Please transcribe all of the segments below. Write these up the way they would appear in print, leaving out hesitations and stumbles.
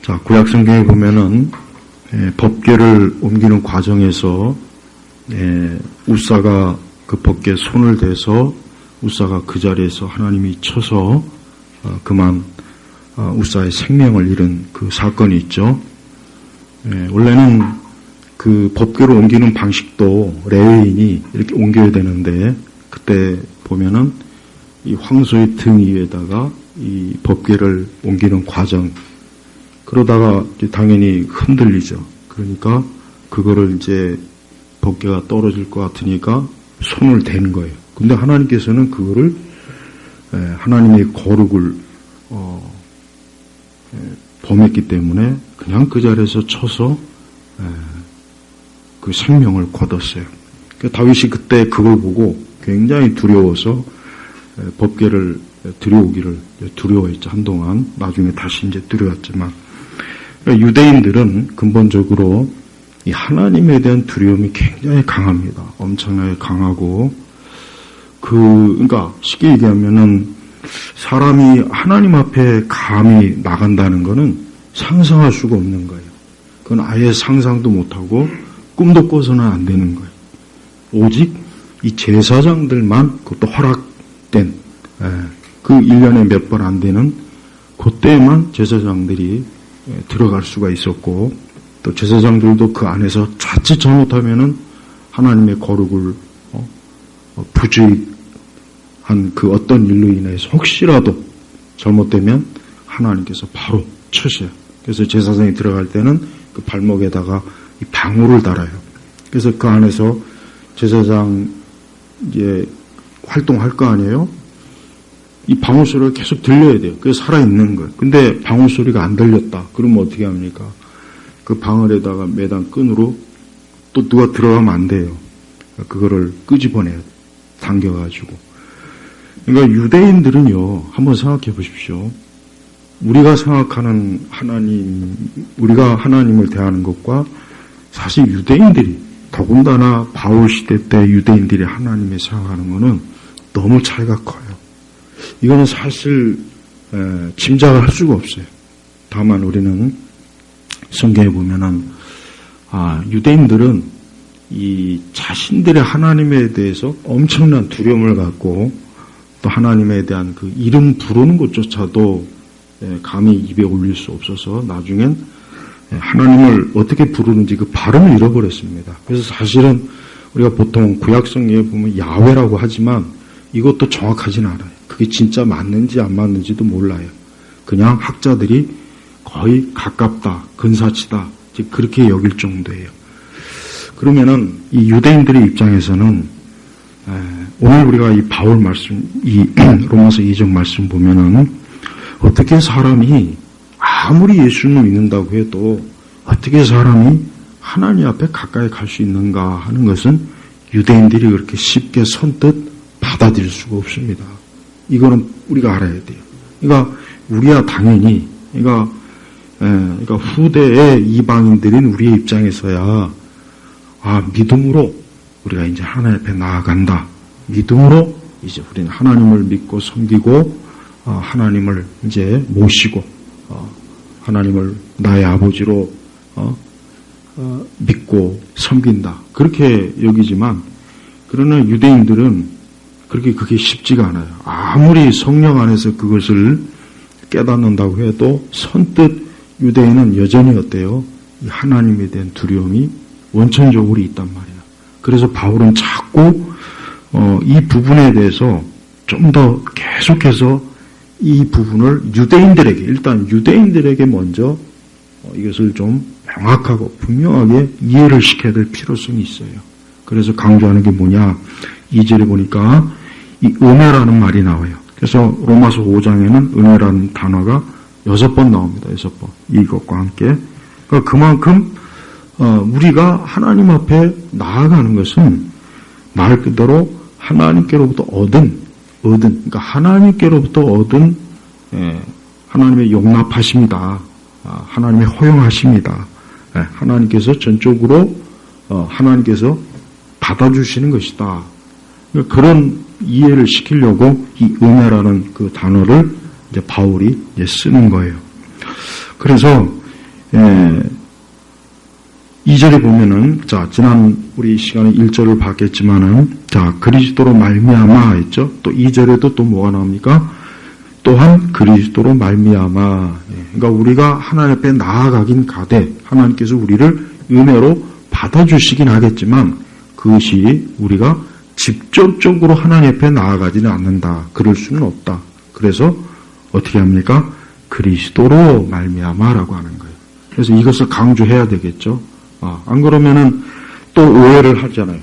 자, 구약성경에 보면은 법궤를 옮기는 과정에서 우사가 그 법궤에 손을 대서 우사가 그 자리에서 하나님이 쳐서 그만 우사의 생명을 잃은 그 사건이 있죠. 원래는 그 법궤를 옮기는 방식도 레위인이 이렇게 옮겨야 되는데 그때 보면은 이 황소의 등 위에다가 이 법궤를 옮기는 과정, 그러다가 당연히 흔들리죠. 그러니까 그거를 이제 법궤가 떨어질 것 같으니까 손을 대는 거예요. 근데 하나님께서는 그거를 하나님의 거룩을 범했기 때문에 그냥 그 자리에서 쳐서 그 생명을 거뒀어요. 그러니까 다윗이 그때 그걸 보고 굉장히 두려워서 법궤를 들여오기를 두려워했죠. 한동안. 나중에 다시 이제 두려웠지만, 그러니까 유대인들은 근본적으로 이 하나님에 대한 두려움이 굉장히 강합니다. 엄청나게 강하고, 그러니까 쉽게 얘기하면은 사람이 하나님 앞에 감히 나간다는 거는 상상할 수가 없는 거예요. 그건 아예 상상도 못하고 꿈도 꿔서는 안 되는 거예요. 오직 이 제사장들만 그것도 허락된 그 1년에 몇 번 안 되는 그때만 제사장들이 들어갈 수가 있었고, 또 제사장들도 그 안에서 자칫 잘못하면은 하나님의 거룩을 부주의한 그 어떤 일로 인해서 혹시라도 잘못되면 하나님께서 바로 쳐셔요. 그래서 제사장이 들어갈 때는 그 발목에다가 이 방울을 달아요. 그래서 그 안에서 제사장 이제 활동할 거 아니에요? 이 방울 소리가 계속 들려야 돼요. 그게 살아있는 거예요. 근데 방울 소리가 안 들렸다. 그러면 어떻게 합니까? 그 방울에다가 매단 끈으로 또 누가 들어가면 안 돼요. 그거를 끄집어내요. 당겨가지고. 그러니까 유대인들은요, 한번 생각해 보십시오. 우리가 생각하는 하나님, 우리가 하나님을 대하는 것과 사실 유대인들이, 더군다나 바울 시대 때 유대인들이 하나님을 생각하는 것은 너무 차이가 커요. 이거는 사실 짐작을 할 수가 없어요. 다만 우리는 성경에 보면은 유대인들은 이 자신들의 하나님에 대해서 엄청난 두려움을 갖고 또 하나님에 대한 그 이름 부르는 것조차도 감히 입에 올릴 수 없어서 나중엔 하나님을 어떻게 부르는지 그 발음을 잃어버렸습니다. 그래서 사실은 우리가 보통 구약성경에 보면 야훼라고 하지만 이것도 정확하진 않아요. 그게 진짜 맞는지 안 맞는지도 몰라요. 그냥 학자들이 거의 가깝다, 근사치다, 그렇게 여길 정도예요. 그러면은 이 유대인들의 입장에서는 오늘 우리가 이 바울 말씀, 이 로마서 2장 말씀 보면은 어떻게 사람이 아무리 예수님을 믿는다고 해도 어떻게 사람이 하나님 앞에 가까이 갈 수 있는가 하는 것은 유대인들이 그렇게 쉽게 선뜻 받아들일 수가 없습니다. 이거는 우리가 알아야 돼요. 그러니까 우리야 당연히, 그러니까 후대의 이방인들인 우리의 입장에서야 믿음으로 우리가 이제 하나님 앞에 나아간다. 믿음으로 이제 우리는 하나님을 믿고 섬기고 하나님을 이제 모시고 하나님을 나의 아버지로 믿고 섬긴다. 그렇게 여기지만 그러나 유대인들은 그게 쉽지가 않아요. 아무리 성령 안에서 그것을 깨닫는다고 해도 선뜻 유대인은 여전히 어때요? 이 하나님에 대한 두려움이 원천적으로 있단 말이에요. 그래서 바울은 자꾸 이 부분에 대해서 좀 더 계속해서 이 부분을 유대인들에게, 일단 유대인들에게 먼저 이것을 좀 명확하고 분명하게 이해를 시켜야 될 필요성이 있어요. 그래서 강조하는 게 뭐냐? 2절에 보니까 이 은혜라는 말이 나와요. 그래서 로마서 5장에는 은혜라는 단어가 6번 나옵니다. 6번. 이것과 함께. 그러니까 그만큼 우리가 하나님 앞에 나아가는 것은 말 그대로 하나님께로부터 얻은 그러니까 하나님께로부터 얻은 하나님의 용납하심이다. 하나님의 허용하심이다. 하나님께서 전적으로 하나님께서 받아주시는 것이다. 그런 이해를 시키려고 이 은혜라는 그 단어를 이제 바울이 이제 쓰는 거예요. 그래서 2절에 보면은, 자, 지난 우리 시간에 1절을 봤겠지만은, 자, 그리스도로 말미암아 했죠. 또 2절에도 또 뭐가 나옵니까? 또한 그리스도로 말미암아. 그러니까 우리가 하나님 앞에 나아가긴 가되, 하나님께서 우리를 은혜로 받아주시긴 하겠지만, 그것이 우리가 직접적으로 하나님 앞에 나아가지는 않는다. 그럴 수는 없다. 그래서 어떻게 합니까? 그리스도로 말미암아라고 하는 거예요. 그래서 이것을 강조해야 되겠죠. 안 그러면은 또 오해를 하잖아요.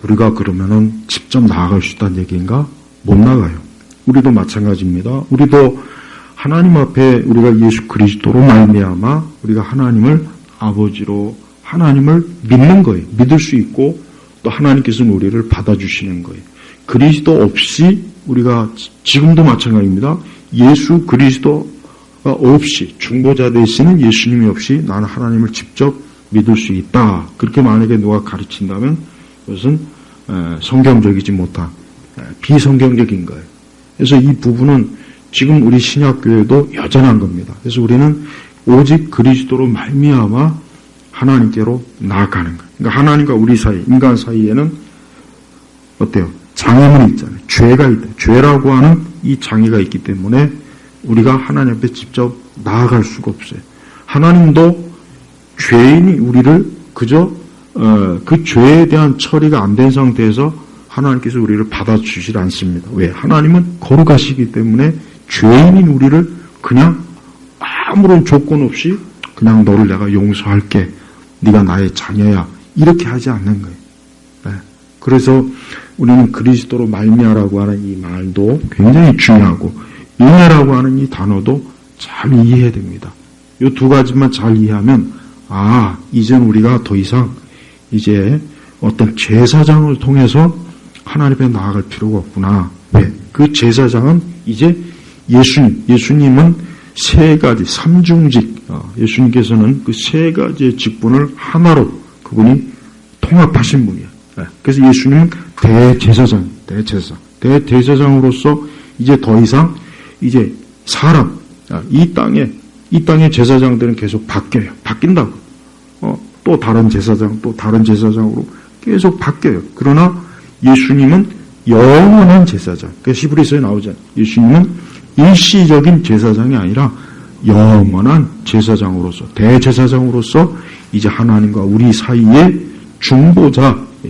우리가 그러면은 직접 나아갈 수 있다는 얘기인가? 못 나가요. 우리도 마찬가지입니다. 우리도 하나님 앞에 우리가 예수 그리스도로 말미암아 우리가 하나님을 아버지로 하나님을 믿는 거예요. 믿을 수 있고 또 하나님께서는 우리를 받아주시는 거예요. 그리스도 없이 우리가 지금도 마찬가지입니다. 예수 그리스도가 없이 중보자 되시는 예수님이 없이 나는 하나님을 직접 믿을 수 있다. 그렇게 만약에 누가 가르친다면 그것은 성경적이지 못한 비성경적인 거예요. 그래서 이 부분은 지금 우리 신약교회도 여전한 겁니다. 그래서 우리는 오직 그리스도로 말미암아 하나님께로 나아가는 거예요. 그러니까 하나님과 우리 사이, 인간 사이에는 어때요? 장애물이 있잖아요. 죄가 있다. 죄라고 하는 이 장애가 있기 때문에 우리가 하나님 앞에 직접 나아갈 수가 없어요. 하나님도 죄인이 우리를 그저 그 죄에 대한 처리가 안 된 상태에서 하나님께서 우리를 받아주시지 않습니다. 왜? 하나님은 거룩하시기 때문에 죄인인 우리를 그냥 아무런 조건 없이 그냥 너를 내가 용서할게. 네가 나의 자녀야. 이렇게 하지 않는 거예요. 네. 그래서 우리는 그리스도로 말미암아라고 하는 이 말도 굉장히 중요하고 은혜라고 하는 이 단어도 잘 이해해야 됩니다. 이 두 가지만 잘 이해하면 이젠 우리가 더 이상 이제 어떤 제사장을 통해서 하나님 앞에 나아갈 필요가 없구나. 왜? 그 제사장은 이제 예수님은 세 가지, 삼중직, 예수님께서는 그 세 가지의 직분을 하나로 그분이 통합하신 분이에요. 그래서 예수님은 대제사장으로서 이제 더 이상 이제 사람, 이 땅의 제사장들은 계속 바뀐다고. 또 다른 제사장으로 계속 바뀌어요. 그러나 예수님은 영원한 제사장. 그래서 히브리서에 나오잖아요. 예수님은 일시적인 제사장이 아니라 영원한 제사장으로서, 대제사장으로서 이제 하나님과 우리 사이에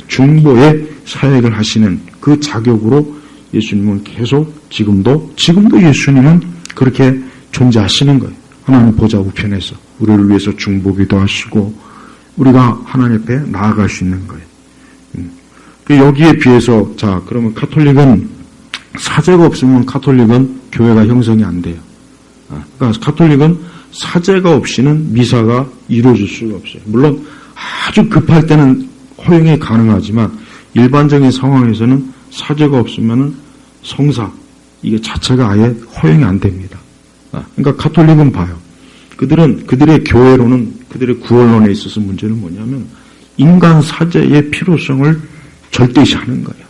중보의 사역을 하시는 그 자격으로 예수님은 계속 지금도 예수님은 그렇게 존재하시는 거예요. 하나님 보좌 우편에서 우리를 위해서 중보기도 하시고 우리가 하나님 앞에 나아갈 수 있는 거예요. 여기에 비해서 그러면 가톨릭은 사제가 없으면 가톨릭은 교회가 형성이 안 돼요. 그러니까 가톨릭은 사제가 없이는 미사가 이루어질 수가 없어요. 물론 아주 급할 때는 허용이 가능하지만 일반적인 상황에서는 사제가 없으면은 성사 이게 자체가 아예 허용이 안 됩니다. 그러니까 가톨릭은 봐요. 그들의 교회로는 그들의 구원론에 있어서 문제는 뭐냐면 인간 사제의 필요성을 절대시하는 거예요.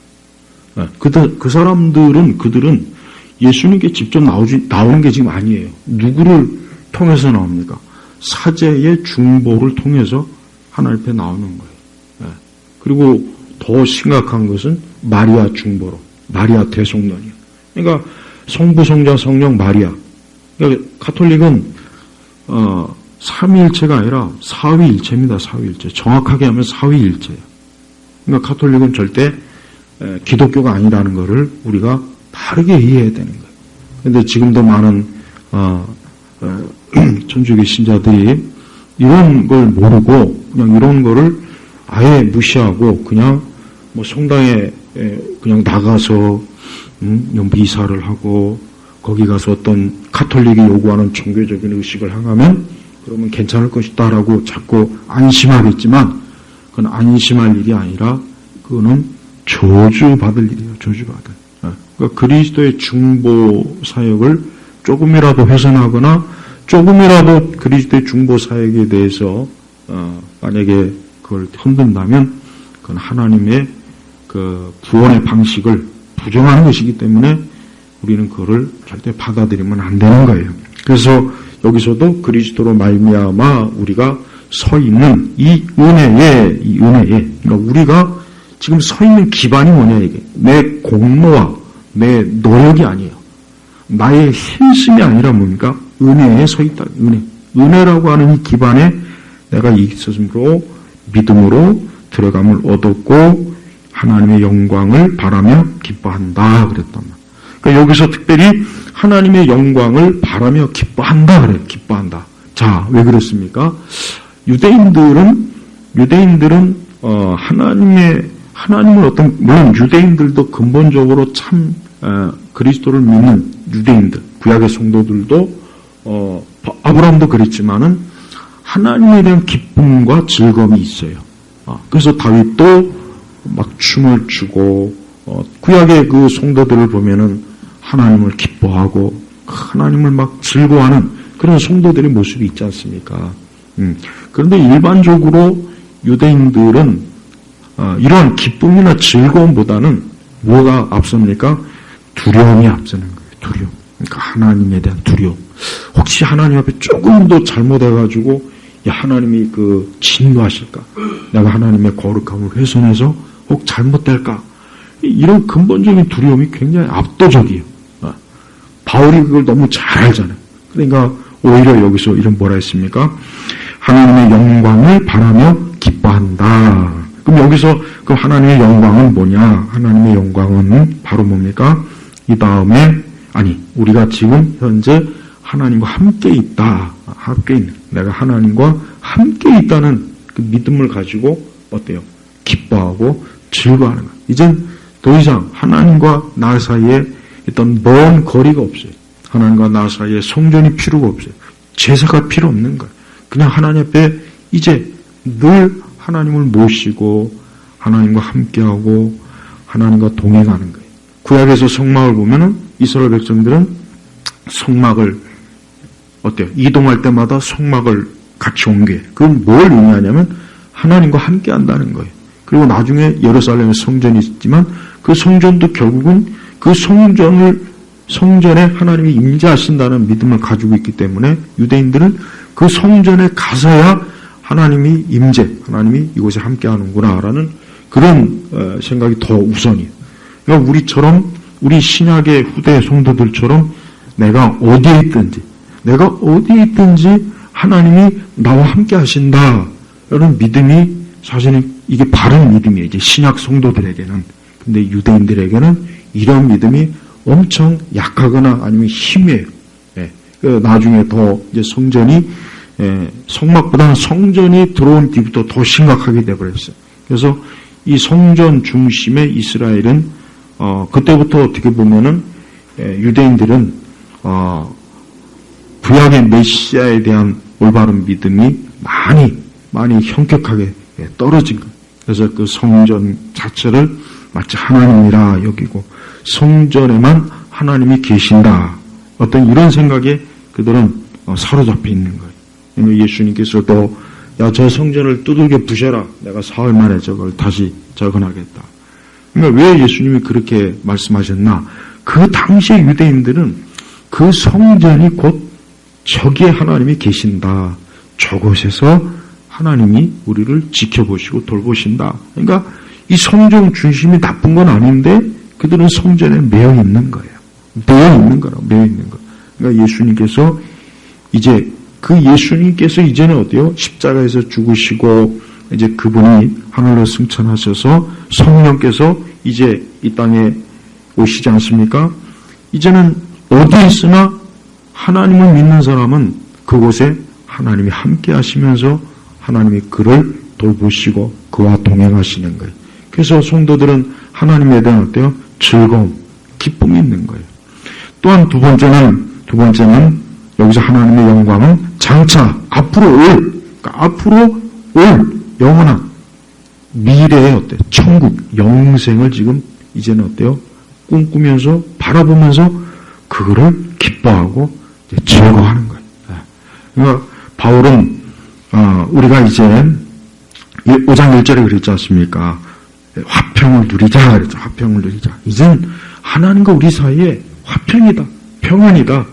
그들은 예수님께 직접 나오는 게 지금 아니에요. 누구를 통해서 나옵니까? 사제의 중보를 통해서 하나님 앞에 나오는 거예요. 그리고 더 심각한 것은 마리아 중보로, 마리아 대속론이에요. 그러니까 성부, 성자, 성령, 마리아. 그러니까 가톨릭은 삼위일체가 아니라 사위일체입니다. 사위일체. 정확하게 하면 사위일체예요. 그러니까 가톨릭은 절대 기독교가 아니라는 것을 우리가 바르게 이해해야 되는 거예요. 그런데 지금도 많은 천주교 신자들이 이런 걸 모르고 그냥 이런 거를 아예 무시하고 그냥 뭐 성당에 그냥 나가서 미사를 하고 거기 가서 어떤 가톨릭이 요구하는 종교적인 의식을 행하면 그러면 괜찮을 것이다라고 자꾸 안심하겠지만 그건 안심할 일이 아니라 그거는 저주받을 일이에요. 저주받을. 그러니까 그리스도의 중보 사역을 조금이라도 훼손하거나 조금이라도 그리스도의 중보 사역에 대해서 만약에 그걸 흔든다면 그건 하나님의 그 구원의 방식을 부정하는 것이기 때문에 우리는 그거를 절대 받아들이면 안 되는 거예요. 그래서 여기서도 그리스도로 말미암아 우리가 서 있는 이 은혜에, 그러니까 우리가 지금 서 있는 기반이 뭐냐, 이게. 내 공로와 내 노력이 아니에요. 나의 힘씀이 아니라 뭡니까? 은혜에 서 있다. 은혜라고 하는 이 기반에 내가 있음으로 믿음으로 들어감을 얻었고 하나님의 영광을 바라며 기뻐한다 그랬단 말이에요. 그러니까 여기서 특별히 하나님의 영광을 바라며 기뻐한다 그래요. 기뻐한다. 자, 왜 그랬습니까? 유대인들은 하나님을 물론 유대인들도 근본적으로 참 그리스도를 믿는 유대인들, 구약의 성도들도 아브라함도 그랬지만은 하나님에 대한 기쁨과 즐거움이 있어요. 그래서 다윗도 막 춤을 추고 구약의 그 성도들을 보면은 하나님을 기뻐하고 하나님을 막 즐거워하는 그런 성도들의 모습이 있지 않습니까? 그런데 일반적으로 유대인들은 이러한 기쁨이나 즐거움보다는 뭐가 앞섭니까? 두려움이 앞서는 거예요. 두려움. 그러니까 하나님에 대한 두려움. 혹시 하나님 앞에 조금도 잘못해가지고 하나님이 진노하실까? 내가 하나님의 거룩함을 훼손해서 혹 잘못될까? 이런 근본적인 두려움이 굉장히 압도적이에요. 바울이 그걸 너무 잘 알잖아요. 그러니까 오히려 여기서 이런 뭐라 했습니까? 하나님의 영광을 바라며 기뻐한다. 그럼 여기서 그 하나님의 영광은 뭐냐? 하나님의 영광은 바로 뭡니까? 이 다음에 우리가 지금 현재 하나님과 함께 있다. 함께 있는. 내가 하나님과 함께 있다는 그 믿음을 가지고 어때요? 기뻐하고 즐거워하는 거예요. 이젠 더 이상 하나님과 나 사이에 있던 먼 거리가 없어요. 하나님과 나 사이에 성전이 필요가 없어요. 제사가 필요 없는 거예요. 그냥 하나님 앞에 이제 늘 하나님을 모시고 하나님과 함께하고 하나님과 동행하는 거예요. 구약에서 성막을 보면은 이스라엘 백성들은 성막을 어때요? 이동할 때마다 성막을 같이 옮겨요. 그건 뭘 의미하냐면 하나님과 함께한다는 거예요. 그리고 나중에 예루살렘에 성전이 있지만 그 성전도 결국은 그 성전에 하나님이 임재하신다는 믿음을 가지고 있기 때문에 유대인들은 그 성전에 가서야 하나님이 하나님이 이곳에 함께하는구나라는 그런 생각이 더 우선이에요. 그러니까 우리 신약의 후대 성도들처럼 내가 어디에 있든지 하나님이 나와 함께 하신다. 라는 믿음이 사실은 이게 바른 믿음이에요. 이제 신약 성도들에게는. 근데 유대인들에게는 이런 믿음이 엄청 약하거나 아니면 희미해요. 나중에 더 이제 성막보다는 성전이 들어온 뒤부터 더 심각하게 되어버렸어요. 그래서 이 성전 중심의 이스라엘은 그때부터 어떻게 보면은 유대인들은 구약의 메시아에 대한 올바른 믿음이 많이 현격하게 떨어진 거예요. 그래서 그 성전 자체를 마치 하나님이라 여기고 성전에만 하나님이 계신다. 어떤 이런 생각에 그들은 사로잡혀 있는 거예요. 예수님께서도 저 성전을 두들겨 부셔라. 내가 사흘 만에 저걸 다시 재건하겠다. 그러니까 왜 예수님이 그렇게 말씀하셨나? 그 당시의 유대인들은 그 성전이 곧 저기에 하나님이 계신다. 저곳에서 하나님이 우리를 지켜보시고 돌보신다. 그러니까 이 성전 중심이 나쁜 건 아닌데 그들은 성전에 매여 있는 거예요. 매여 있는 거. 그러니까 예수님께서 이제는 어때요? 십자가에서 죽으시고 이제 그분이 하늘로 승천하셔서 성령께서 이제 이 땅에 오시지 않습니까? 이제는 어디에 있으나 하나님을 믿는 사람은 그곳에 하나님이 함께 하시면서 하나님이 그를 돌보시고 그와 동행하시는 거예요. 그래서 성도들은 하나님에 대한 어때요? 즐거움, 기쁨이 있는 거예요. 또한 두 번째는 여기서 하나님의 영광은 장차 앞으로 올 영원한 미래의 어때요? 천국, 영생을 지금 이제는 어때요? 꿈꾸면서 바라보면서 그거를 기뻐하고 즐거워하는 거예요. 그러니까 바울은 우리가 이제 5장 1절에 그랬지 않습니까? 화평을 누리자 그랬죠. 화평을 누리자. 이젠 하나님과 우리 사이에 화평이다. 평안이다.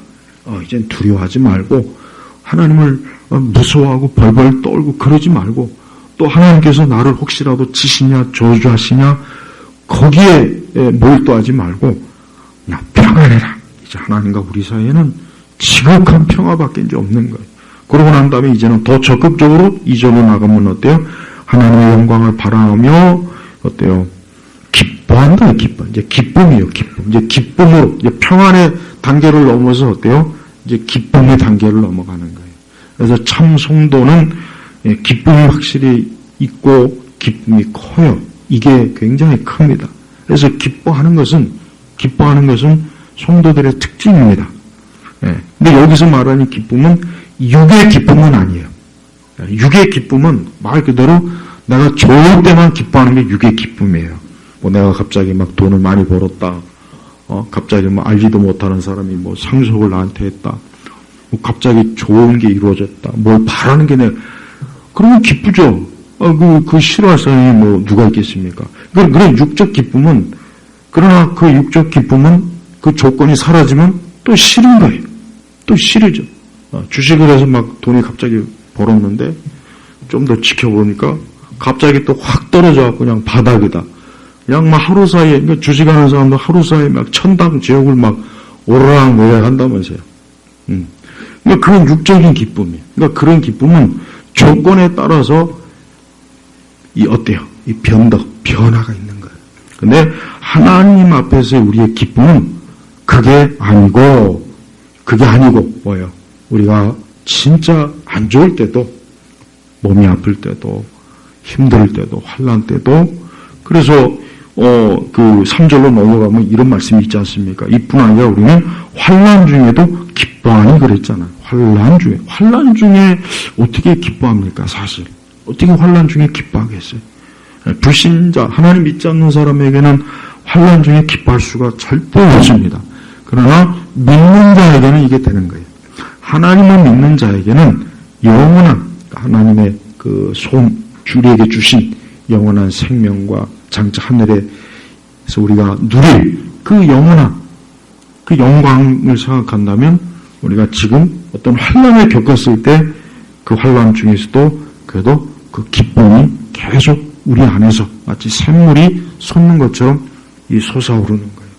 이젠 두려워하지 말고 하나님을 무서워하고 벌벌 떨고 그러지 말고, 또 하나님께서 나를 혹시라도 치시냐 저주하시냐 거기에 몰두하지 말고 그냥 평안해라. 이제 하나님과 우리 사이에는 지극한 평화밖에 이제 없는 거예요. 그러고 난 다음에 이제는 더 적극적으로 2절로 나가면 어때요? 하나님의 영광을 바라며 어때요? 기뻐한다. 기뻐. 이제 기쁨이에요. 기쁨. 이제 기쁨으로 이제 평안의 단계를 넘어서 어때요? 이제 기쁨의 단계를 넘어가는 거예요. 그래서 참 성도는 기쁨이 확실히 있고 기쁨이 커요. 이게 굉장히 큽니다. 그래서 기뻐하는 것은 성도들의 특징입니다. 근데 여기서 말하는 기쁨은 육의 기쁨은 아니에요. 육의 기쁨은 말 그대로 내가 좋을 때만 기뻐하는 게 육의 기쁨이에요. 뭐 내가 갑자기 막 돈을 많이 벌었다. 갑자기 뭐 알지도 못하는 사람이 뭐 상속을 나한테 했다. 뭐 갑자기 좋은 게 이루어졌다. 뭘 바라는 게 그러면 기쁘죠. 그 싫어할 사람이 뭐 누가 있겠습니까? 그런 육적 기쁨은, 그러나 그 육적 기쁨은 그 조건이 사라지면 또 싫은 거예요. 또 싫어져. 주식을 해서 막 돈이 갑자기 벌었는데 좀 더 지켜보니까 갑자기 또 확 떨어져갖고 그냥 바닥이다. 그냥 막 하루 사이에, 그러니까 주식하는 사람도 하루 사이에 막 천당 지옥을 막 오르락내리락 한다면서요. 그러니까 그런 육적인 기쁨이에요. 그러니까 그런 기쁨은 조건에 따라서 어때요? 이 변화가 있는 거예요. 근데 하나님 앞에서 우리의 기쁨은 그게 아니고 뭐예요? 우리가 진짜 안 좋을 때도, 몸이 아플 때도, 힘들 때도, 환난 때도, 그래서 그 3절로 넘어가면 이런 말씀이 있지 않습니까? 이뿐 아니라 우리는 환난 중에도 기뻐하니 그랬잖아요. 환난 중에 어떻게 기뻐합니까? 사실 어떻게 환난 중에 기뻐하겠어요? 불신자, 하나님 믿지 않는 사람에게는 환난 중에 기뻐할 수가 절대 없습니다. 그러나 믿는 자에게는 이게 되는 거예요. 하나님을 믿는 자에게는 영원한 하나님의 그 우리에게 주신 영원한 생명과 장차 하늘에서 우리가 누릴 그 영원한 그 영광을 생각한다면 우리가 지금 어떤 환난을 겪었을 때 그 환난 중에서도 그래도 그 기쁨이 계속 우리 안에서 마치 샘물이 솟는 것처럼 이 솟아오르는 거예요.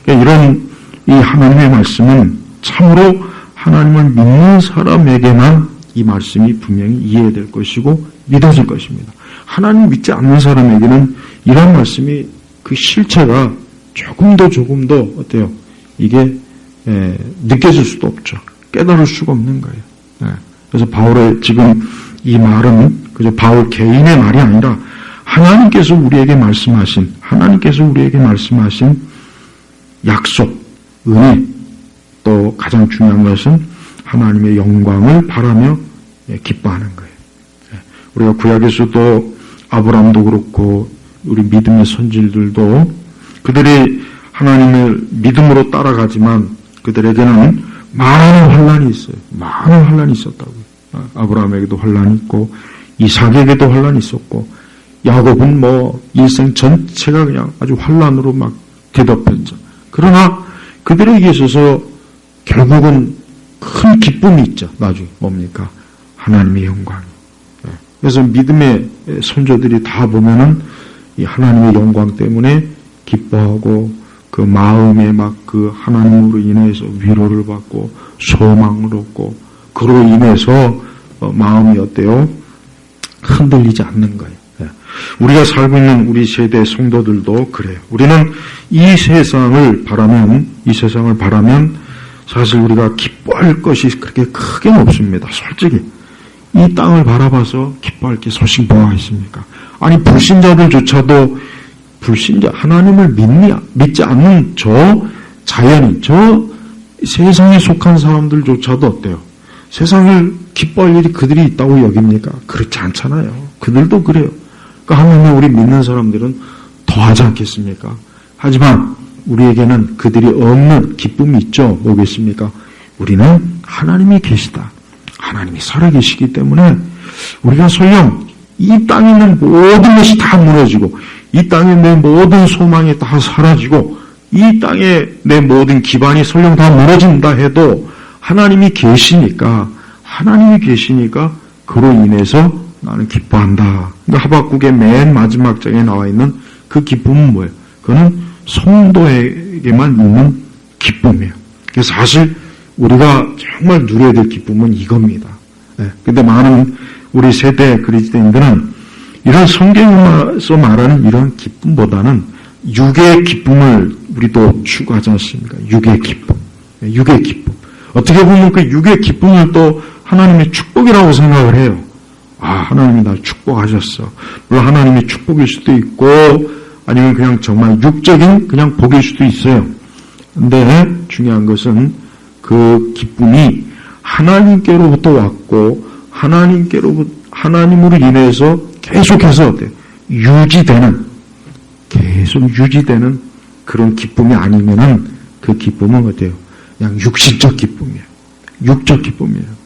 그러니까 이런 이 하나님의 말씀은 참으로 하나님을 믿는 사람에게만 이 말씀이 분명히 이해될 것이고 믿어질 것입니다. 하나님 믿지 않는 사람에게는 이런 말씀이 그 실체가 조금 더 어때요? 이게 느껴질 수도 없죠. 깨달을 수가 없는 거예요. 그래서 바울의 지금 이 말은 그저 바울 개인의 말이 아니라 하나님께서 우리에게 말씀하신 약속, 은혜, 또 가장 중요한 것은 하나님의 영광을 바라며 기뻐하는 거예요. 우리가 구약에서도 아브라함도 그렇고 우리 믿음의 선질들도 그들이 하나님을 믿음으로 따라가지만 그들에게는 많은 환난이 있어요. 많은 환난이 있었다고요. 아브라함에게도 환난이 있고 이삭에게도 환난이 있었고 야곱은 뭐 일생 전체가 그냥 아주 환난으로 막 뒤덮였죠. 그러나 그들에게 있어서 결국은 큰 기쁨이 있죠. 나중에 뭡니까? 하나님의 영광. 그래서 믿음의 선조들이 다 보면은 이 하나님의 영광 때문에 기뻐하고 그 마음에 막 그 하나님으로 인해서 위로를 받고 소망을 얻고 그로 인해서 마음이 어때요? 흔들리지 않는 거예요. 우리가 살고 있는 우리 세대 성도들도 그래요. 우리는 이 세상을 바라면 사실 우리가 기뻐할 것이 그렇게 크게는 없습니다. 솔직히 이 땅을 바라봐서 기뻐할 게 소식 뭐가 있습니까? 아니 불신자들조차도 하나님을 믿지 않는 저 세상에 속한 사람들조차도 어때요? 세상을 기뻐할 일이 그들이 있다고 여깁니까? 그렇지 않잖아요. 그들도 그래요. 그러니까 하나님을 우리 믿는 사람들은 더하지 않겠습니까? 하지만 우리에게는 그들이 없는 기쁨이 있죠. 뭐겠습니까? 우리는 하나님이 계시다. 하나님이 살아계시기 때문에 우리가 설령 이 땅에 있는 모든 것이 다 무너지고 이 땅에 내 모든 소망이 다 사라지고 이 땅에 내 모든 기반이 설령 다 무너진다 해도 하나님이 계시니까 하나님이 계시니까 그로 인해서 나는 기뻐한다. 그러니까 하박국의 맨 마지막 장에 나와 있는 그 기쁨은 뭐예요? 그거는 성도에게만 있는 기쁨이에요. 그래서 사실 우리가 정말 누려야 될 기쁨은 이겁니다. 근데 많은 우리 세대 그리스도인들은 이런 성경에서 말하는 이런 기쁨보다는 육의 기쁨을 우리도 추구하지 않습니까? 육의 기쁨. 육의 기쁨. 어떻게 보면 그 육의 기쁨을 또 하나님의 축복이라고 생각을 해요. 하나님이 날 축복하셨어. 물론 하나님의 축복일 수도 있고 아니면 그냥 정말 육적인 그냥 복일 수도 있어요. 근데 중요한 것은 그 기쁨이 하나님께로부터 왔고 하나님으로 인해서 계속해서 어때요? 계속 유지되는 그런 기쁨이 아니면은 그 기쁨은 어때요? 그냥 육신적 기쁨이에요. 육적 기쁨이에요.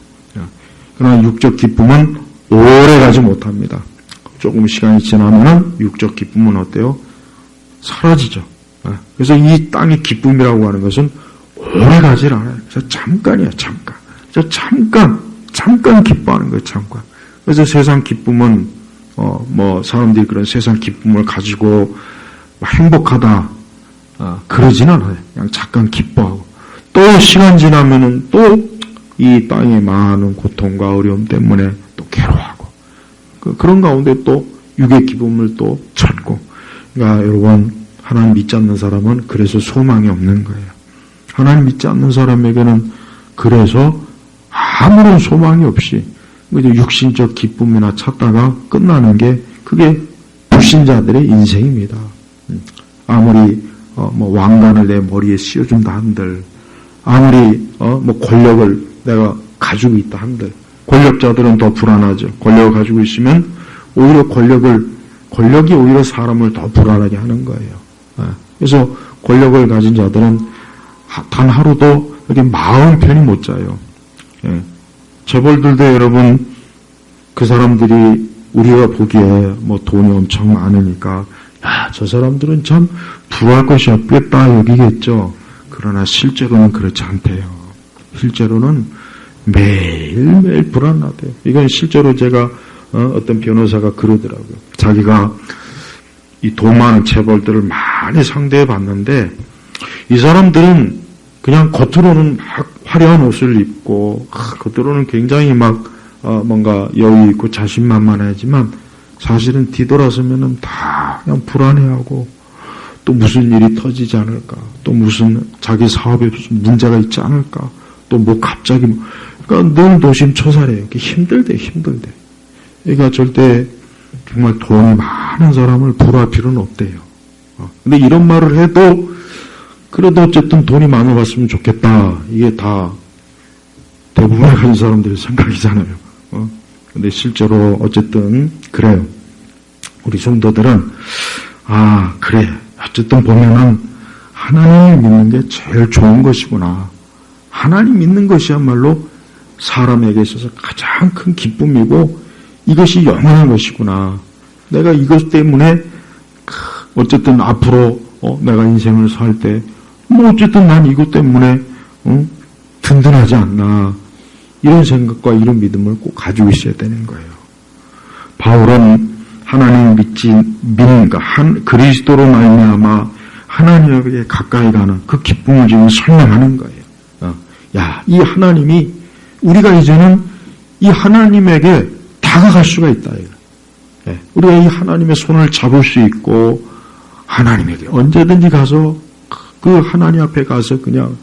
그러나 육적 기쁨은 오래 가지 못합니다. 조금 시간이 지나면은 육적 기쁨은 어때요? 사라지죠. 그래서 이 땅의 기쁨이라고 하는 것은 오래 가질 않아요. 그래서 잠깐이야, 잠깐. 잠깐 기뻐하는 거예요, 잠깐. 그래서 세상 기쁨은, 사람들이 그런 세상 기쁨을 가지고 행복하다, 그러진 않아요. 그냥 잠깐 기뻐하고. 또 시간 지나면은 또 이 땅의 많은 고통과 어려움 때문에 또 괴로워하고. 그런 가운데 또 육의 기쁨을 또 찾고. 그러니까 여러분, 하나님 믿지 않는 사람은 그래서 소망이 없는 거예요. 하나님 믿지 않는 사람에게는 그래서 아무런 소망이 없이 육신적 기쁨이나 찾다가 끝나는 게 그게 불신자들의 인생입니다. 아무리 왕관을 내 머리에 씌워준다 한들, 아무리 권력을 내가 가지고 있다 한들, 권력자들은 더 불안하죠. 권력을 가지고 있으면 오히려 권력이 오히려 사람을 더 불안하게 하는 거예요. 그래서 권력을 가진 자들은 단 하루도 이렇게 마음 편히 못 자요. 재벌들도 여러분, 그 사람들이 우리가 보기에 돈이 엄청 많으니까, 저 사람들은 참 부할 것이 없겠다 여기겠죠. 그러나 실제로는 그렇지 않대요. 실제로는 매일매일 불안하대요. 이건 실제로 제가 어떤 변호사가 그러더라고요. 자기가 이 돈 많은 재벌들을 많이 상대해 봤는데 이 사람들은 그냥 겉으로는 막 화려한 옷을 입고 겉으로는 굉장히 막 뭔가 여유 있고 자신만만하지만 사실은 뒤돌아서면은 다 그냥 불안해하고 또 무슨 일이 터지지 않을까, 또 무슨 자기 사업에 무슨 문제가 있지 않을까, 또 갑자기 그러니까 늘 노심초사해요. 힘들대. 그러니까 절대 정말 돈이 많은 사람을 불화할 필요는 없대요. 근데 이런 말을 해도 그래도 어쨌든 돈이 많아봤으면 좋겠다. 이게 다 대부분의 가진 사람들의 생각이잖아요. 근데 실제로 어쨌든 그래요. 우리 성도들은 그래. 어쨌든 보면은 하나님을 믿는 게 제일 좋은 것이구나. 하나님 믿는 것이야말로 사람에게 있어서 가장 큰 기쁨이고 이것이 영원한 것이구나. 내가 이것 때문에 어쨌든 앞으로 내가 인생을 살 때 어쨌든 난 이것 때문에 든든하지 않나. 이런 생각과 이런 믿음을 꼭 가지고 있어야 되는 거예요. 바울은 하나님을 믿는 그리스도로 말미암아 하나님에게 가까이 가는 그 기쁨을 지금 설명하는 거예요. 이 하나님이 우리가 이제는 이 하나님에게 다가갈 수가 있다. 우리가 이 하나님의 손을 잡을 수 있고 하나님에게 언제든지 가서 그 하나님 앞에 가서 그냥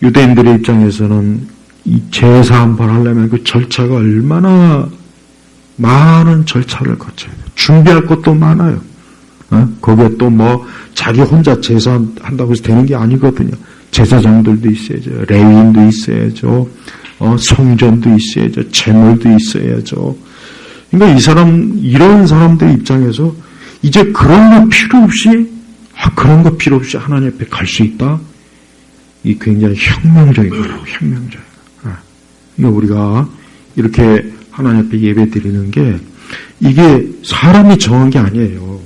유대인들의 입장에서는 이 제사 한 번 하려면 그 절차가 얼마나 많은 절차를 거쳐야 돼요. 준비할 것도 많아요. 거기에 또 자기 혼자 제사 한다고 해서 되는 게 아니거든요. 제사장들도 있어야죠. 레위인도 있어야죠. 성전도 있어야죠. 제물도 있어야죠. 그러니까 이런 사람들 입장에서 이제 그런 거 필요 없이 하나님 앞에 갈 수 있다? 이 굉장히 혁명적인 거라고, 혁명적인 거. 그러니까 우리가 이렇게 하나님 앞에 예배 드리는 게 이게 사람이 정한 게 아니에요.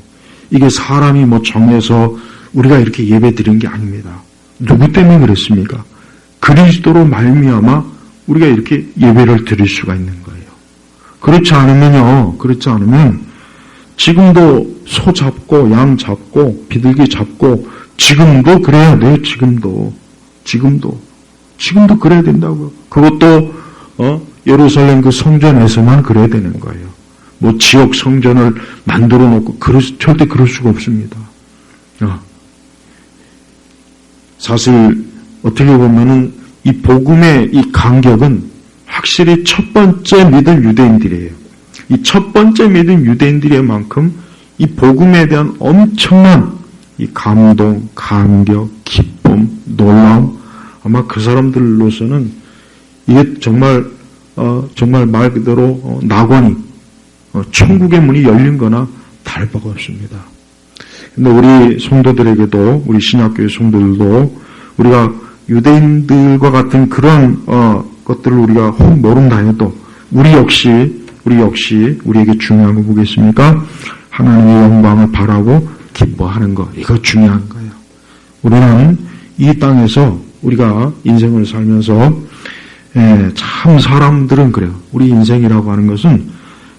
이게 사람이 정해서 우리가 이렇게 예배 드리는 게 아닙니다. 누구 때문에 그랬습니까? 그리스도로 말미암아 우리가 이렇게 예배를 드릴 수가 있는 거예요. 그렇지 않으면 지금도 소 잡고 양 잡고 비둘기 잡고 지금도 그래야 돼요. 지금도 그래야 된다고요. 그것도 예루살렘 그 성전에서만 그래야 되는 거예요. 뭐 지역 성전을 만들어 놓고 절대 그럴 수가 없습니다. 사실 어떻게 보면은 이 복음의 이 간격은 확실히 첫 번째 믿을 유대인들이에요. 이 첫 번째 믿은 유대인들의만큼 이 복음에 대한 엄청난 이 감동, 감격, 기쁨, 놀라움, 아마 그 사람들로서는 이게 정말 말 그대로 낙원이 천국의 문이 열린 거나 다를 바가 없습니다. 근데 우리 성도들에게도, 우리 신약교회 성도들도 우리가 유대인들과 같은 그런 것들을 우리가 혹 모른다 해도 우리 역시 우리에게 중요한 거 보겠습니까? 하나님의 영광을 바라고 기뻐하는 거, 이거 중요한 거예요. 우리는 이 땅에서 우리가 인생을 살면서 참 사람들은 그래요. 우리 인생이라고 하는 것은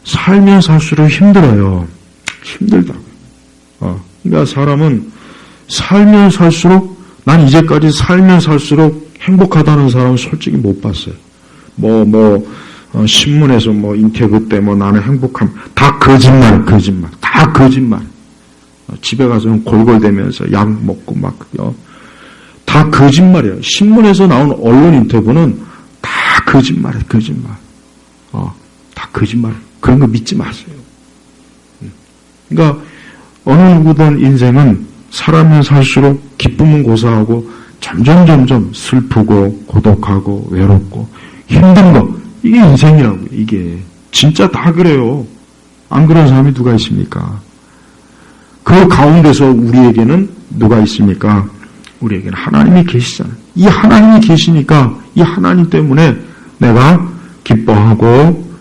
살면 살수록 힘들어요. 힘들다고요. 그러니까 사람은 살면 살수록, 난 이제까지 살면 살수록 행복하다는 사람은 솔직히 못 봤어요. 신문에서 인터뷰 때 나는 행복함. 다 거짓말. 다 거짓말. 집에 가서는 골골대면서 약 먹고 다 거짓말이에요. 신문에서 나온 언론 인터뷰는 다 거짓말이에요. 다 거짓말. 그런 거 믿지 마세요. 그러니까 어느 누구든 인생은 살아면 살수록 기쁨은 고사하고 점점 슬프고 고독하고 외롭고 힘든 거, 이게 인생이라고요. 이게 진짜 다 그래요. 안 그런 사람이 누가 있습니까? 그 가운데서 우리에게는 누가 있습니까? 우리에게는 하나님이 계시잖아요. 이 하나님이 계시니까 이 하나님 때문에 내가 기뻐하고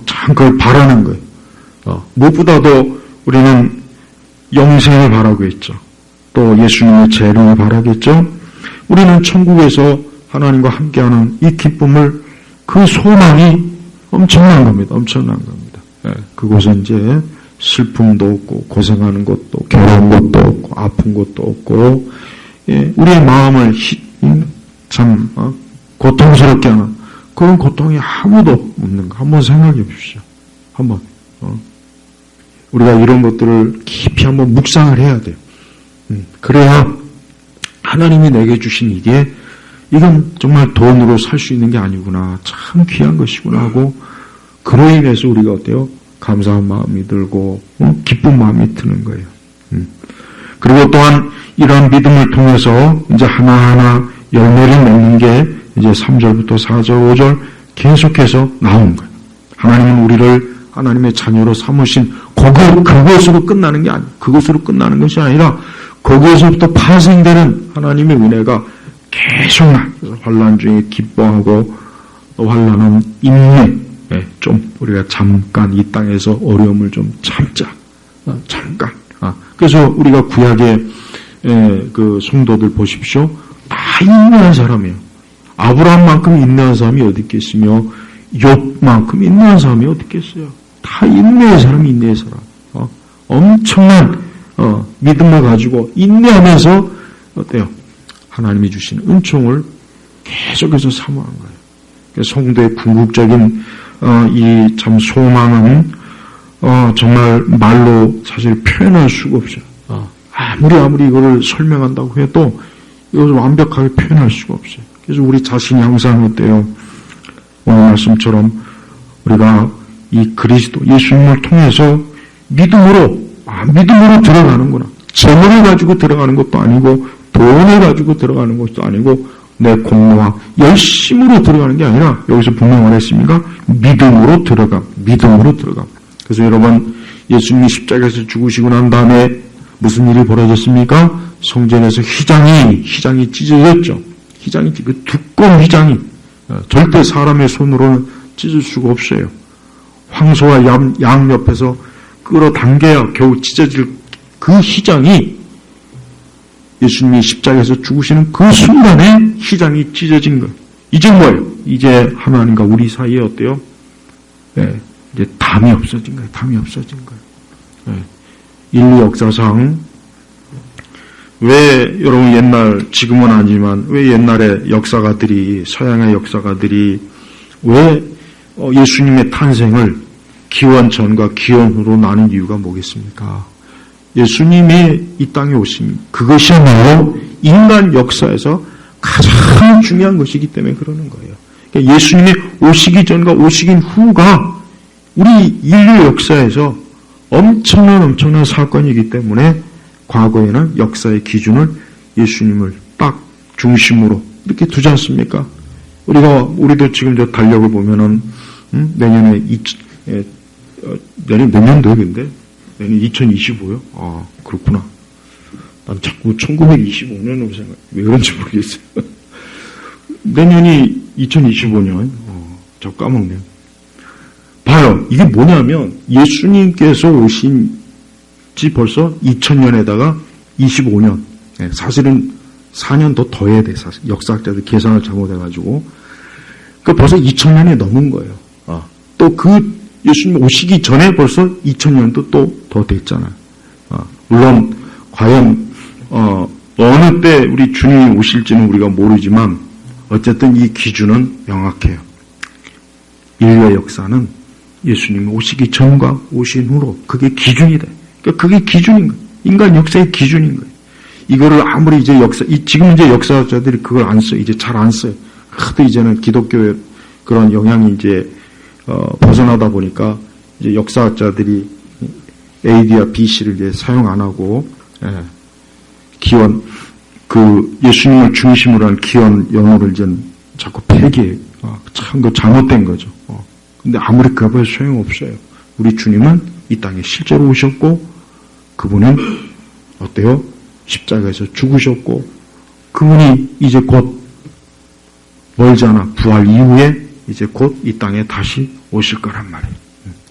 참 그걸 바라는 거예요. 무엇보다도 우리는 영생을 바라고 있죠. 또 예수님의 재림을 바라겠죠. 우리는 천국에서 하나님과 함께하는 이 기쁨을, 그 소망이 엄청난 겁니다. 그곳은 이제 슬픔도 없고 고생하는 것도, 괴로운 것도 없고, 아픈 것도 없고, 우리의 마음을 참 고통스럽게 하는 그런 고통이 아무도 없는 거 한번 생각해 보십시오. 한번 우리가 이런 것들을 깊이 한번 묵상을 해야 돼요. 그래야 하나님이 내게 주신 이건 정말 돈으로 살 수 있는 게 아니구나, 참 귀한 것이구나 하고, 그로 인해서 우리가 어때요? 감사한 마음이 들고 기쁜 마음이 드는 거예요. 그리고 또한 이러한 믿음을 통해서 이제 하나하나 열매를 맺는 게 이제 3절부터 4절, 5절 계속해서 나오는 거예요. 하나님은 우리를 하나님의 자녀로 삼으신 그것으로 끝나는 게 아니에요. 그것으로 끝나는 것이 아니라 거기에서부터 파생되는 하나님의 은혜가 계속 나. 환난 중에 기뻐하고 또 환난은 인내. 좀 우리가 잠깐 이 땅에서 어려움을 좀 참자. 잠깐. 그래서 우리가 구약의 그 성도들 보십시오. 다 인내한 사람이에요. 아브라함만큼 인내한 사람이 어디 있겠으며 욥만큼 인내한 사람이 어디 있겠어요. 다 인내의 사람이 인내의 사람. 엄청난 믿음을 가지고 인내하면서 어때요? 하나님이 주신 은총을 계속해서 사모하는 거예요. 그래서 성도의 궁극적인 이 참 소망은 정말 말로 사실 표현할 수가 없어요. 아무리 이거를 설명한다고 해도 이것을 완벽하게 표현할 수가 없어요. 그래서 우리 자신이 항상 어때요? 오늘 말씀처럼 우리가 이 그리스도 예수님을 통해서 믿음으로 들어가는구나. 재물을 가지고 들어가는 것도 아니고 돈을 가지고 들어가는 것도 아니고 내 공로와 열심으로 들어가는 게 아니라 여기서 분명히 말했습니까? 믿음으로 들어가. 그래서 여러분, 예수님이 십자가에서 죽으시고 난 다음에 무슨 일이 벌어졌습니까? 성전에서 휘장이 찢어졌죠. 그 두꺼운 휘장이 절대 사람의 손으로는 찢을 수가 없어요. 황소와 양 옆에서 끌어당겨야 겨우 찢어질 그 휘장이 예수님이 십자가에서 죽으시는 그 순간에 휘장이 찢어진 거예요. 이제 뭐예요? 이제 하나님과 우리 사이에 어때요? 예, 이제 담이 없어진 거예요. 담이 없어진 거예요. 예, 인류 역사상 왜 여러분 옛날 지금은 아니지만 왜 옛날에 역사가들이 서양의 역사가들이 왜 예수님의 탄생을 기원 전과 기원 후로 나눈 이유가 뭐겠습니까? 예수님이 이 땅에 오신 그것이야말로 인간 역사에서 가장 중요한 것이기 때문에 그러는 거예요. 그러니까 예수님이 오시기 전과 오시기 후가 우리 인류 역사에서 엄청난 사건이기 때문에 과거에는 역사의 기준을 예수님을 딱 중심으로 이렇게 두지 않습니까? 우리도 지금 저 달력을 보면은 내년에 내년 몇 년도에 근데 내년 2025요? 아 그렇구나. 난 자꾸 1925년으로 생각. 왜 그런지 모르겠어요. 내년이 2025년. 저 까먹네요. 봐요. 이게 뭐냐면 예수님께서 오신 지 벌써 2000년에다가 25년. 사실은 4년 더 해야 돼. 사실 역사학자들 계산을 잘못해가지고. 그 벌써 2000년이 넘은 거예요. 또 그 예수님 오시기 전에 벌써 2000년도 또 더 됐잖아요. 물론 과연 어느 때 우리 주님이 오실지는 우리가 모르지만 어쨌든 이 기준은 명확해요. 인류의 역사는 예수님이 오시기 전과 오신 후로 그게 기준이 돼. 그러니까 그게 기준인 거예요. 인간 역사의 기준인 거예요. 이거를 아무리 이제 지금 이제 역사자들이 그걸 안 써요. 이제 잘 안 써요. 하도 이제는 기독교의 그런 영향이 이제 벗어나다 보니까 이제 역사학자들이 AD와 BC를 이제 사용 안 하고 기원 그 예수님을 중심으로 한 기원 영어를 이제 자꾸 폐기해요. 참 그 잘못된 거죠. 근데 아무리 그래봐야 소용없어요. 우리 주님은 이 땅에 실제로 오셨고 그분은 어때요? 십자가에서 죽으셨고 그분이 이제 곧 멀지 않아 부활 이후에 이제 곧 이 땅에 다시 오실 거란 말이에요.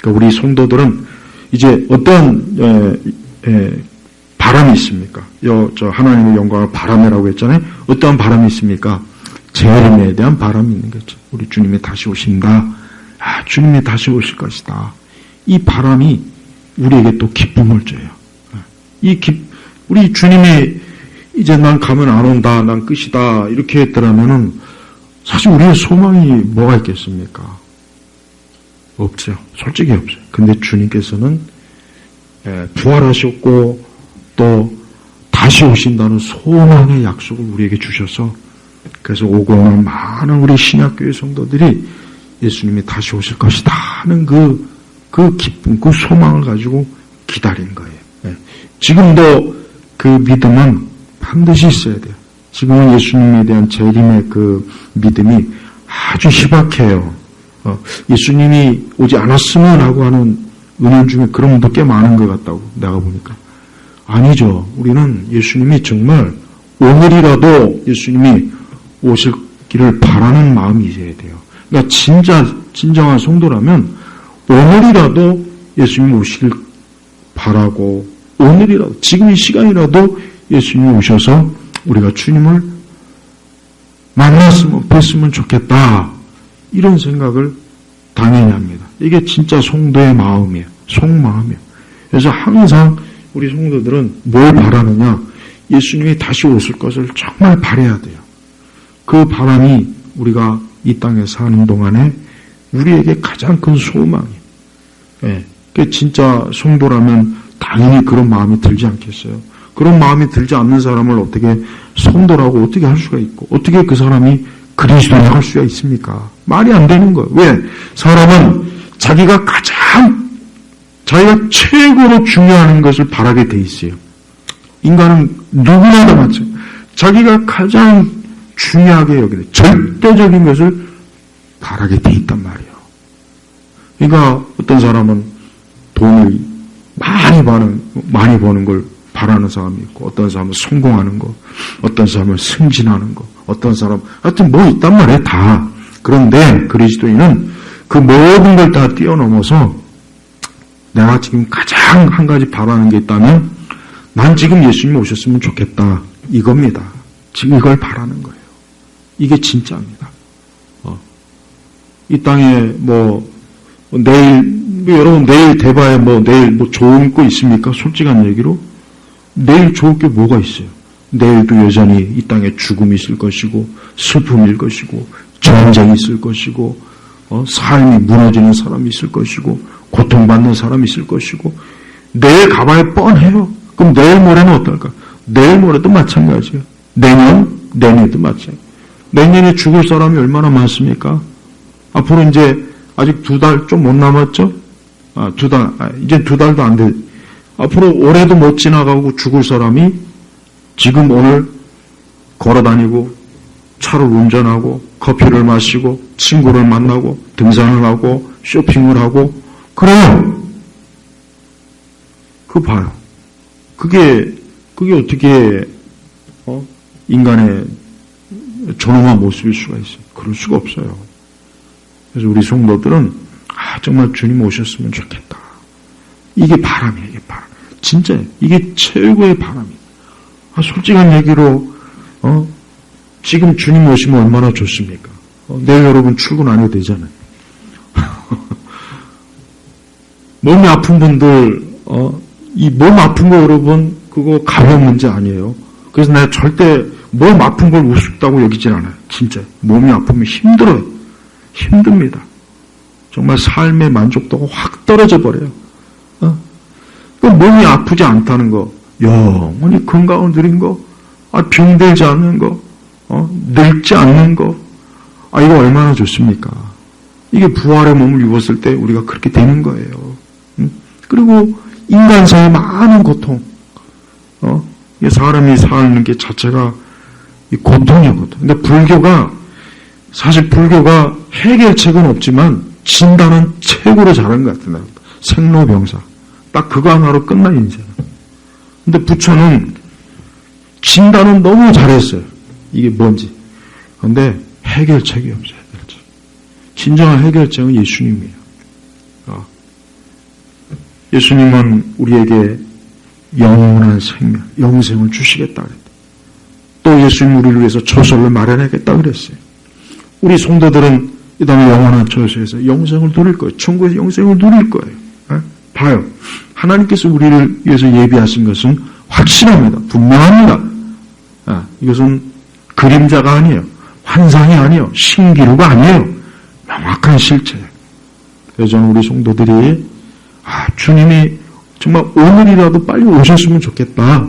그러니까 우리 성도들은 이제 어떤 바람이 있습니까? 저 하나님의 영광을 바람이라고 했잖아요. 어떠한 바람이 있습니까? 재림에 대한 바람이 있는 거죠. 우리 주님이 다시 오신다. 주님이 다시 오실 것이다. 이 바람이 우리에게 또 기쁨을 줘요. 우리 주님이 이제 난 가면 안 온다, 난 끝이다 이렇게 했더라면은 사실 우리의 소망이 뭐가 있겠습니까? 없죠. 솔직히 없어요. 근데 주님께서는 부활하셨고 또 다시 오신다는 소망의 약속을 우리에게 주셔서 그래서 오고 오는 많은 우리 신약교회 성도들이 예수님이 다시 오실 것이다 하는 그 기쁨, 그 소망을 가지고 기다린 거예요. 지금도 그 믿음은 반드시 있어야 돼요. 지금은 예수님에 대한 재림의 그 믿음이 아주 희박해요. 예수님이 오지 않았으면 하고 하는 은연 중에 그런 분도 꽤 많은 것 같다고 내가 보니까. 아니죠. 우리는 예수님이 정말 오늘이라도 예수님이 오실기를 바라는 마음이 있어야 돼요. 그러니까 진정한 성도라면 오늘이라도 예수님이 오시길 바라고 오늘이라도 지금 이 시간이라도 예수님이 오셔서 우리가 주님을 만났으면 뵀으면 좋겠다 이런 생각을 당연히 합니다. 이게 진짜 성도의 마음이에요. 속마음이에요. 그래서 항상 우리 성도들은 뭘 바라느냐? 예수님이 다시 오실 것을 정말 바라야 돼요. 그 바람이 우리가 이 땅에 사는 동안에 우리에게 가장 큰 소망이에요. 그 진짜 성도라면 당연히 그런 마음이 들지 않겠어요? 그런 마음이 들지 않는 사람을 어떻게 성도라고 어떻게 할 수가 있고 어떻게 그 사람이 그리스도인이 할 수가 있습니까? 말이 안 되는 거예요. 왜? 사람은 자기가 최고로 중요한 것을 바라게 돼 있어요. 인간은 누구나 다 마찬가지예요. 자기가 가장 중요하게 여기는 절대적인 것을 바라게 돼 있단 말이에요. 그러니까 어떤 사람은 돈을 많이 버는 걸 바라는 사람이 있고, 어떤 사람은 성공하는 거, 어떤 사람은 승진하는 거, 어떤 사람, 하여튼 뭐 있단 말이에요, 다. 그런데 그리스도인은 그 모든 걸 다 뛰어넘어서 내가 지금 가장 한 가지 바라는 게 있다면 난 지금 예수님 오셨으면 좋겠다. 이겁니다. 지금 이걸 바라는 거예요. 이게 진짜입니다. 이 땅에 여러분 내일 대바에 내일 좋은 거 있습니까? 솔직한 얘기로 내일 좋을 게 뭐가 있어요? 내일도 여전히 이 땅에 죽음이 있을 것이고 슬픔일 것이고 전쟁이 있을 것이고 삶이 무너지는 사람이 있을 것이고 고통받는 사람이 있을 것이고 내일 가봐야 뻔해요. 그럼 내일 모레는 어떨까? 내일 모레도 마찬가지예요. 내년에도 마찬가지예요. 내년에 죽을 사람이 얼마나 많습니까? 앞으로 이제 아직 2달 좀 못 남았죠? 이제 2달도 안 돼. 앞으로 올해도 못 지나가고 죽을 사람이 지금 오늘 걸어다니고 차를 운전하고 커피를 마시고 친구를 만나고 등산을 하고 쇼핑을 하고 그래요. 그거 봐요. 그게 어떻게 인간의 존엄한 모습일 수가 있어요. 그럴 수가 없어요. 그래서 우리 성도들은 정말 주님 오셨으면 좋겠다. 이게 바람이에요. 이게 바람. 진짜 이게 최고의 바람이에요. 솔직한 얘기로 지금 주님 오시면 얼마나 좋습니까? 내일 여러분 출근 안 해도 되잖아요. 몸이 아픈 분들 이 몸 아픈 거 여러분 그거 가벼운 문제 아니에요. 그래서 내가 절대 몸 아픈 걸 우습다고 여기진 않아요. 진짜 몸이 아프면 힘들어요. 힘듭니다. 정말 삶의 만족도가 확 떨어져 버려요. 그 몸이 아프지 않다는 거, 영원히 건강을 누린 거, 병들지 않는 거, 늙지 않는 거, 이거 얼마나 좋습니까? 이게 부활의 몸을 입었을 때 우리가 그렇게 되는 거예요. 그리고 인간사의 많은 고통, 사람이 사는 게 자체가 고통이거든. 근데 사실 불교가 해결책은 없지만 진단은 최고로 잘한 것 같아요. 생로병사. 딱 그거 하나로 끝나, 인생은. 근데 부처는 진단은 너무 잘했어요. 이게 뭔지. 근데 해결책이 없어요. 해결책. 진정한 해결책은 예수님이에요. 예수님은 우리에게 영원한 생명, 영생을 주시겠다 그랬다. 또 예수님 우리를 위해서 처소를 마련하겠다 그랬어요. 우리 성도들은 이 다음에 영원한 처소에서 영생을 누릴 거예요. 천국에서 영생을 누릴 거예요. 봐요. 하나님께서 우리를 위해서 예비하신 것은 확실합니다. 분명합니다. 이것은 그림자가 아니에요. 환상이 아니에요. 신기루가 아니에요. 명확한 실체예요. 그래서 저는 우리 성도들이 주님이 정말 오늘이라도 빨리 오셨으면 좋겠다.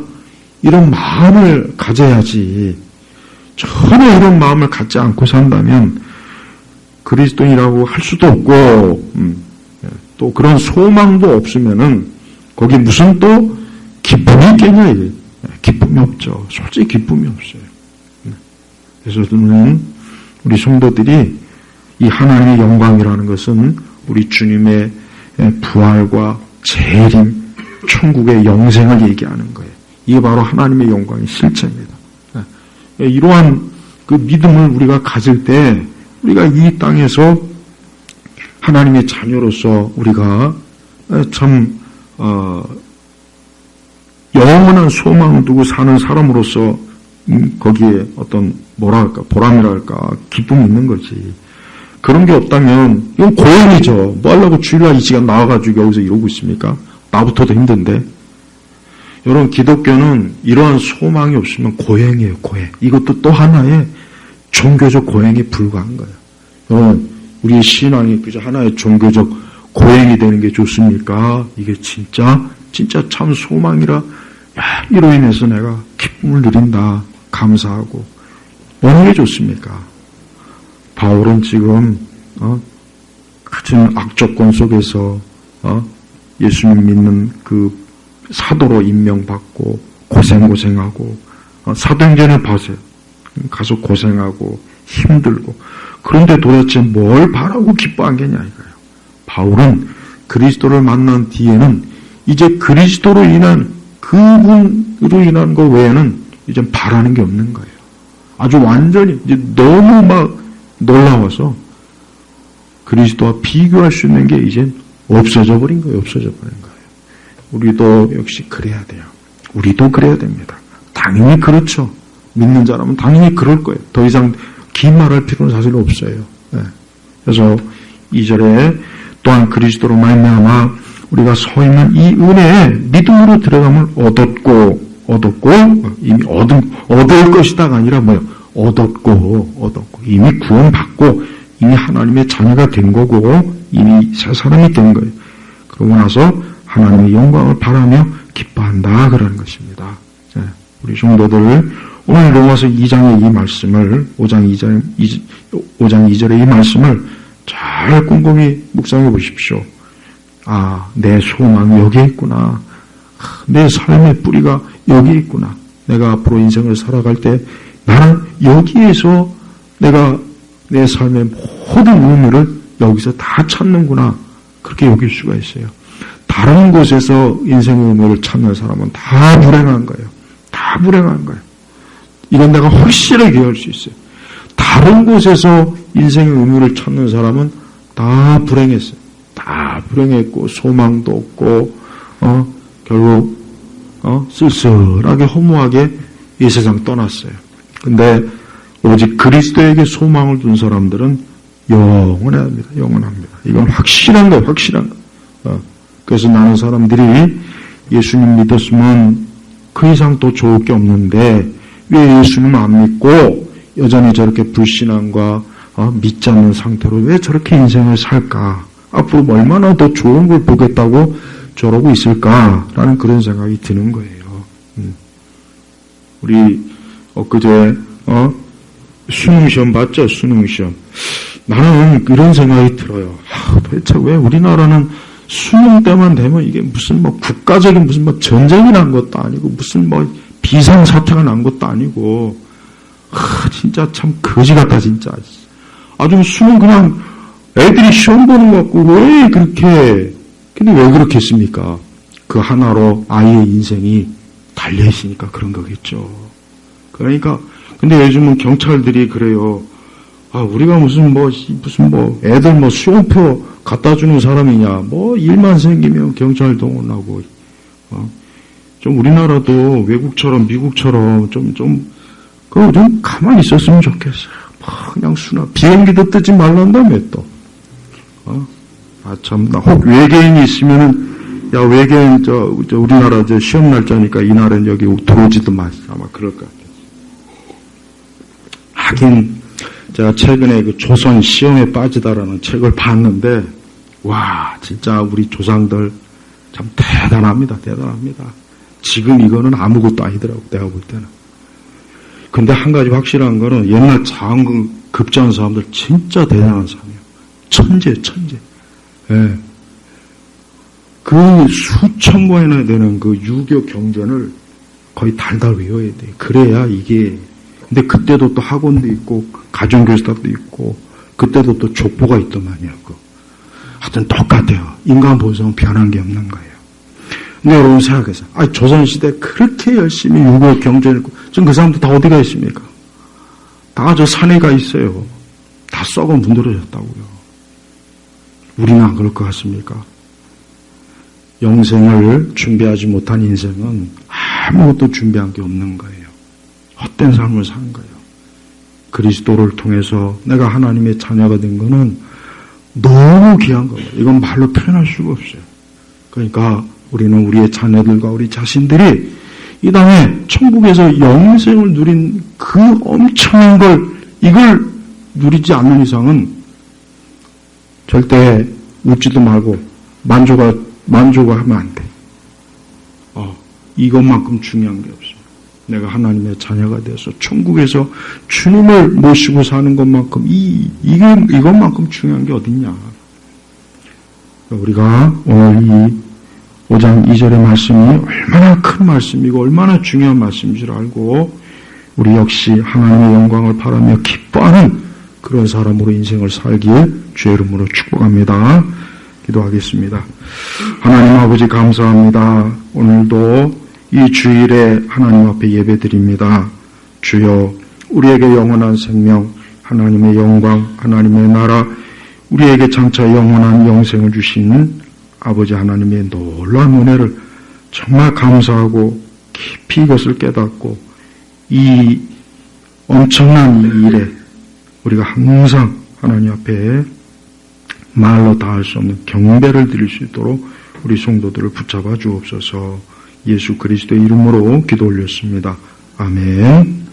이런 마음을 가져야지. 전혀 이런 마음을 갖지 않고 산다면 그리스도인이라고 할 수도 없고 또 그런 소망도 없으면은 거기 무슨 또 기쁨이 있겠냐 이게. 기쁨이 없죠. 솔직히 기쁨이 없어요. 그래서 저는 우리 성도들이 이 하나님의 영광이라는 것은 우리 주님의 부활과 재림, 천국의 영생을 얘기하는 거예요. 이게 바로 하나님의 영광의 실체입니다. 이러한 그 믿음을 우리가 가질 때 우리가 이 땅에서 하나님의 자녀로서 우리가 참 영원한 소망을 두고 사는 사람으로서 거기에 어떤 보람이랄까 기쁨이 있는 거지. 그런 게 없다면 이건 고행이죠. 뭐 하려고 주일날 이 시간 나와가지고 여기서 이러고 있습니까? 나부터도 힘든데. 여러분 기독교는 이러한 소망이 없으면 고행이에요. 고행. 이것도 또 하나의 종교적 고행에 불과한 거예요. 여러분 우리의 신앙이 그저 하나의 종교적 고행이 되는 게 좋습니까? 이게 진짜 참 소망이라 이로 인해서 내가 기쁨을 누린다. 감사하고 어느 게 좋습니까? 바울은 지금 같은 악조건 속에서 예수님 믿는 그 사도로 임명받고 고생하고 사도행전에 봐세요. 가서 고생하고 힘들고 그런데 도대체 뭘 바라고 기뻐하겠냐 이거예요. 바울은 그리스도를 만난 뒤에는 이제 그리스도로 인한 그분으로 인한 것 외에는 이제 바라는 게 없는 거예요. 아주 완전히 이제 너무 막 놀라워서 그리스도와 비교할 수 있는 게 이제 없어져 버린 거예요. 우리도 역시 그래야 돼요. 우리도 그래야 됩니다. 당연히 그렇죠. 믿는 자라면 당연히 그럴 거예요. 더 이상 긴 말할 필요는 사실 없어요. 네. 그래서 2절에 또한 그리스도로 말미암아 우리가 서 있는 이 은혜에 믿음으로 들어감을 얻었고 이미 얻을 것이다가 아니라 뭐예요? 얻었고 이미 구원받고 이미 하나님의 자녀가 된 거고 이미 새 사람이 된 거예요. 그러고 나서 하나님의 영광을 바라며 기뻐한다 그러는 것입니다. 우리 성도들 오늘 로마서 2장의 이 말씀을 5장 2절의 이 말씀을 잘 꼼꼼히 묵상해 보십시오. 내 소망이 여기에 있구나. 내 삶의 뿌리가 여기에 있구나. 내가 앞으로 인생을 살아갈 때 나는 여기에서 내가 내 삶의 모든 의미를 여기서 다 찾는구나. 그렇게 여길 수가 있어요. 다른 곳에서 인생의 의미를 찾는 사람은 다 불행한 거예요. 다 불행한 거예요. 이건 내가 확실하게 할 수 있어요. 다른 곳에서 인생의 의미를 찾는 사람은 다 불행했어요. 다 불행했고 소망도 없고 결국 쓸쓸하게 허무하게 이 세상 떠났어요. 근데 오직 그리스도에게 소망을 둔 사람들은 영원합니다. 영원합니다. 이건 확실한 거예요. 확실한 거. 그래서 나는 사람들이 예수님 믿었으면 그 이상 또 좋을 게 없는데 왜 예수님 안 믿고 여전히 저렇게 불신앙과 믿지 않는 상태로 왜 저렇게 인생을 살까? 앞으로 얼마나 더 좋은 걸 보겠다고 저러고 있을까라는 그런 생각이 드는 거예요. 우리 엊그제 수능시험 봤죠? 수능시험. 나는 이런 생각이 들어요. 도대체 왜 우리나라는 수능 때만 되면 이게 무슨 국가적인 무슨 전쟁이 난 것도 아니고 무슨 비상사태가 난 것도 아니고 진짜 참 거지 같다 진짜. 아주 수능 그냥 애들이 시험 보는 것 같고 왜 그렇게 근데 왜 그렇게 했습니까? 그 하나로 아이의 인생이 달려있으니까 그런 거겠죠. 그러니까 근데 요즘은 경찰들이 그래요. 우리가 무슨 애들 수험표 갖다 주는 사람이냐. 일만 생기면 경찰 동원하고. 좀 우리나라도 외국처럼 미국처럼 좀 가만히 있었으면 좋겠어요. 그냥 비행기도 뜨지 말란다며 또. 참나. 혹 외계인이 있으면은, 외계인, 우리나라 시험 날짜니까 이날은 여기 들어오지도 마시고 아마 그럴 것 같아요. 하긴, 제가 최근에 그 조선 시험에 빠지다라는 책을 봤는데, 진짜 우리 조상들 참 대단합니다. 대단합니다. 지금 이거는 아무것도 아니더라고, 내가 볼 때는. 근데 한 가지 확실한 거는 옛날 장군 급제한 사람들 진짜 대단한 사람이에요. 천재. 예. 그 수천 권이나 되는 그 유교 경전을 거의 달달 외워야 돼. 그래야 이게. 근데 그때도 또 학원도 있고, 가정교사도 있고, 그때도 또 족보가 있더만요. 하여튼 똑같아요. 인간 본성은 변한 게 없는 거예요. 근데 여러분 생각해서, 조선시대 그렇게 열심히 유교 경전을 했고, 지금 그 사람들 다 어디가 있습니까? 다 저 산에 가 있어요. 다 썩어 문드러졌다고요. 우리는 안 그럴 것 같습니까? 영생을 준비하지 못한 인생은 아무것도 준비한 게 없는 거예요. 헛된 삶을 사는 거예요. 그리스도를 통해서 내가 하나님의 자녀가 된 거는 너무 귀한 거예요. 이건 말로 표현할 수가 없어요. 그러니까 우리는 우리의 자녀들과 우리 자신들이 이 땅에 천국에서 영생을 누린 그 엄청난 이걸 누리지 않는 이상은 절대 웃지도 말고 만족하면 안 돼. 이것만큼 중요한 게 없어요. 내가 하나님의 자녀가 되어서 천국에서 주님을 모시고 사는 것만큼 이것만큼 중요한 게 어딨냐. 우리가 오늘 이 5장 2절의 말씀이 얼마나 큰 말씀이고 얼마나 중요한 말씀인 줄 알고 우리 역시 하나님의 영광을 바라며 기뻐하는 그런 사람으로 인생을 살길 주의 이름으로 축복합니다. 기도하겠습니다. 하나님 아버지 감사합니다. 오늘도 이 주일에 하나님 앞에 예배드립니다. 주여 우리에게 영원한 생명, 하나님의 영광, 하나님의 나라, 우리에게 장차 영원한 영생을 주시는 아버지 하나님의 놀라운 은혜를 정말 감사하고 깊이 이것을 깨닫고 이 엄청난 일에 우리가 항상 하나님 앞에 말로 다 할 수 없는 경배를 드릴 수 있도록 우리 성도들을 붙잡아 주옵소서. 예수 그리스도의 이름으로 기도 올렸습니다. 아멘.